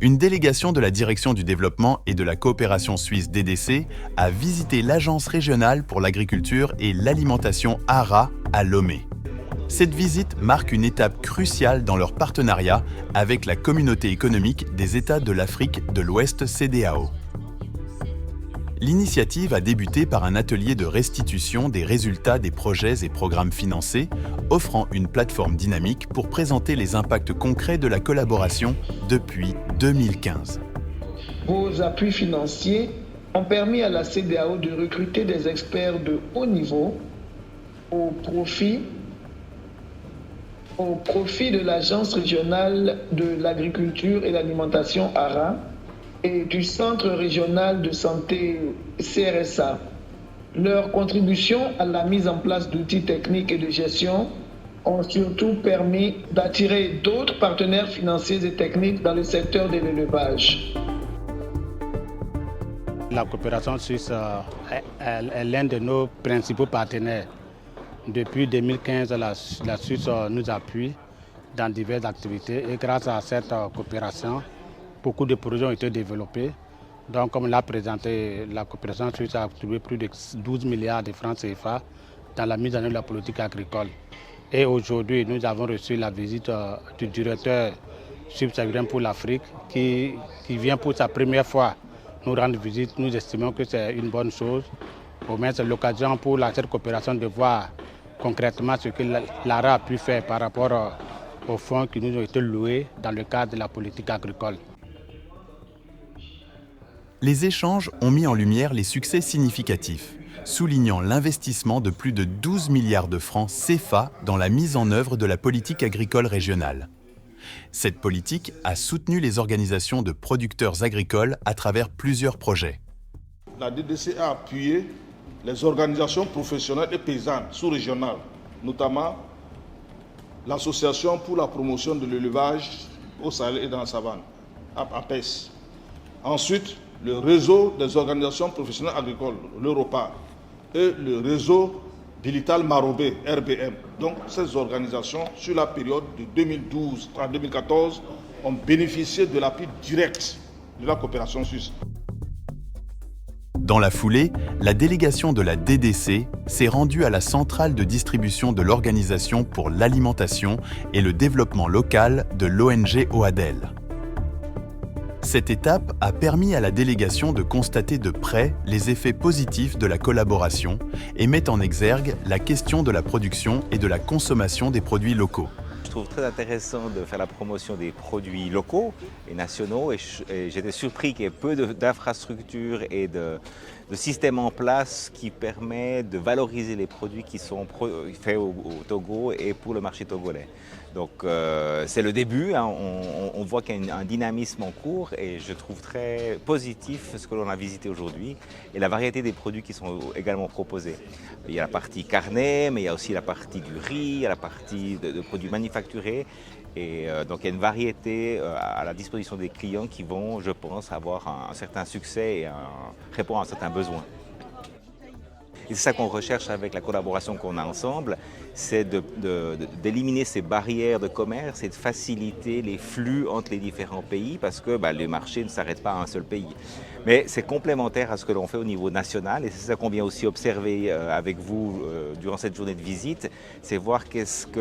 Une délégation de la Direction du développement et de la coopération suisse DDC a visité l'Agence régionale pour l'agriculture et l'alimentation ARA à Lomé. Cette visite marque une étape cruciale dans leur partenariat avec la Communauté économique des États de l'Afrique de l'Ouest CEDEAO. L'initiative a débuté par un atelier de restitution des résultats des projets et programmes financés, offrant une plateforme dynamique pour présenter les impacts concrets de la collaboration depuis 2015. Vos appuis financiers ont permis à la CEDEAO de recruter des experts de haut niveau au profit de l'Agence régionale de l'agriculture et l'alimentation ARA et du Centre régional de santé CRSA. Leur contribution à la mise en place d'outils techniques et de gestion ont surtout permis d'attirer d'autres partenaires financiers et techniques dans le secteur de l'élevage. La coopération suisse est l'un de nos principaux partenaires. Depuis 2015, la Suisse nous appuie dans diverses activités et grâce à cette coopération, beaucoup de projets ont été développés. Donc, comme l'a présenté, la coopération suisse a attribué plus de 12 milliards de francs CFA dans la mise en œuvre de la politique agricole. Et aujourd'hui, nous avons reçu la visite du directeur subsaharien pour l'Afrique qui vient pour sa première fois nous rendre visite. Nous estimons que c'est une bonne chose. Au moins, c'est l'occasion pour cette coopération de voir concrètement ce que l'ARA a pu faire par rapport aux fonds qui nous ont été loués dans le cadre de la politique agricole. Les échanges ont mis en lumière les succès significatifs, soulignant l'investissement de plus de 12 milliards de francs CFA dans la mise en œuvre de la politique agricole régionale. Cette politique a soutenu les organisations de producteurs agricoles à travers plusieurs projets. La DDC a appuyé les organisations professionnelles et paysannes sous-régionales, notamment l'Association pour la promotion de l'élevage au Sahel et dans la savane, APES. Ensuite, le réseau des organisations professionnelles agricoles, l'Europa, et le réseau Bilital Marobé, RBM. Donc, ces organisations, sur la période de 2012 à 2014, ont bénéficié de l'appui direct de la coopération suisse. Dans la foulée, la délégation de la DDC s'est rendue à la centrale de distribution de l'Organisation pour l'alimentation et le développement local de l'ONG OADEL. Cette étape a permis à la délégation de constater de près les effets positifs de la collaboration et met en exergue la question de la production et de la consommation des produits locaux. Je trouve très intéressant de faire la promotion des produits locaux et nationaux et j'étais surpris qu'il y ait peu d'infrastructures et de systèmes en place qui permettent de valoriser les produits qui sont faits au Togo et pour le marché togolais. Donc c'est le début, hein. On voit qu'il y a un dynamisme en cours et je trouve très positif ce que l'on a visité aujourd'hui et la variété des produits qui sont également proposés. Il y a la partie carnet, mais il y a aussi la partie du riz, il y a la partie de produits manufacturés et donc il y a une variété à la disposition des clients qui vont, je pense, avoir un certain succès et répondre à certains besoins. Et c'est ça qu'on recherche avec la collaboration qu'on a ensemble, c'est d'éliminer ces barrières de commerce et de faciliter les flux entre les différents pays parce que les marchés ne s'arrêtent pas à un seul pays. Mais c'est complémentaire à ce que l'on fait au niveau national et c'est ça qu'on vient aussi observer avec vous durant cette journée de visite, c'est voir qu'est-ce qui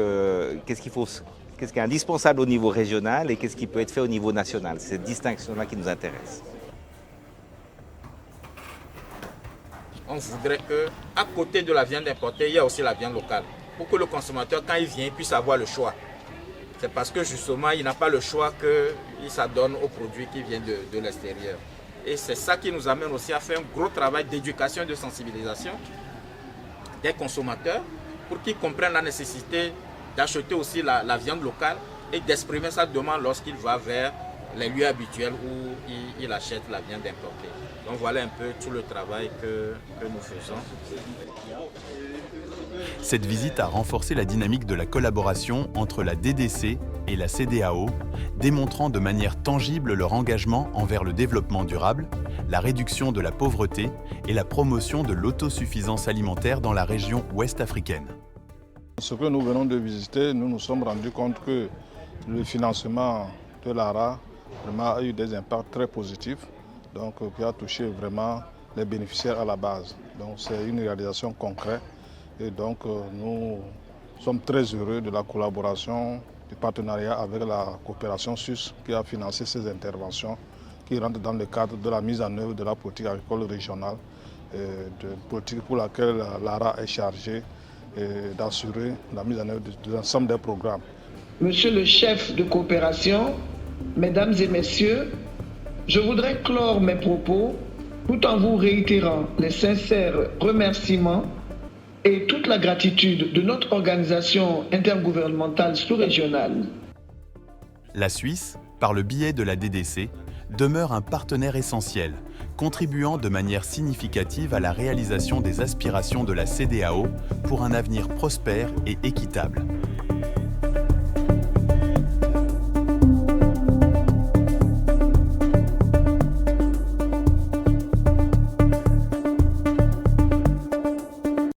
est indispensable au niveau régional et qu'est-ce qui peut être fait au niveau national. C'est cette distinction-là qui nous intéresse. On voudrait qu'à côté de la viande importée, il y a aussi la viande locale. Pour que le consommateur, quand il vient, il puisse avoir le choix. C'est parce que justement, il n'a pas le choix qu'il s'adonne aux produits qui viennent de l'extérieur. Et c'est ça qui nous amène aussi à faire un gros travail d'éducation et de sensibilisation des consommateurs pour qu'ils comprennent la nécessité d'acheter aussi la viande locale et d'exprimer sa demande lorsqu'il va vers les lieux habituels où il achète la viande importée. Donc voilà un peu tout le travail que nous faisons. Cette visite a renforcé la dynamique de la collaboration entre la DDC et la CEDEAO, démontrant de manière tangible leur engagement envers le développement durable, la réduction de la pauvreté et la promotion de l'autosuffisance alimentaire dans la région ouest africaine. Ce que nous venons de visiter, nous nous sommes rendus compte que le financement de l'ARA vraiment a eu des impacts très positifs, donc qui a touché vraiment les bénéficiaires à la base. Donc c'est une réalisation concrète et donc nous sommes très heureux de la collaboration, du partenariat avec la coopération suisse qui a financé ces interventions qui rentrent dans le cadre de la mise en œuvre de la politique agricole régionale, de politique pour laquelle l'ARA est chargée d'assurer la mise en œuvre de l'ensemble des programmes. Monsieur le chef de coopération, mesdames et messieurs, je voudrais clore mes propos tout en vous réitérant les sincères remerciements et toute la gratitude de notre organisation intergouvernementale sous-régionale. La Suisse, par le biais de la DDC, demeure un partenaire essentiel, contribuant de manière significative à la réalisation des aspirations de la CEDEAO pour un avenir prospère et équitable.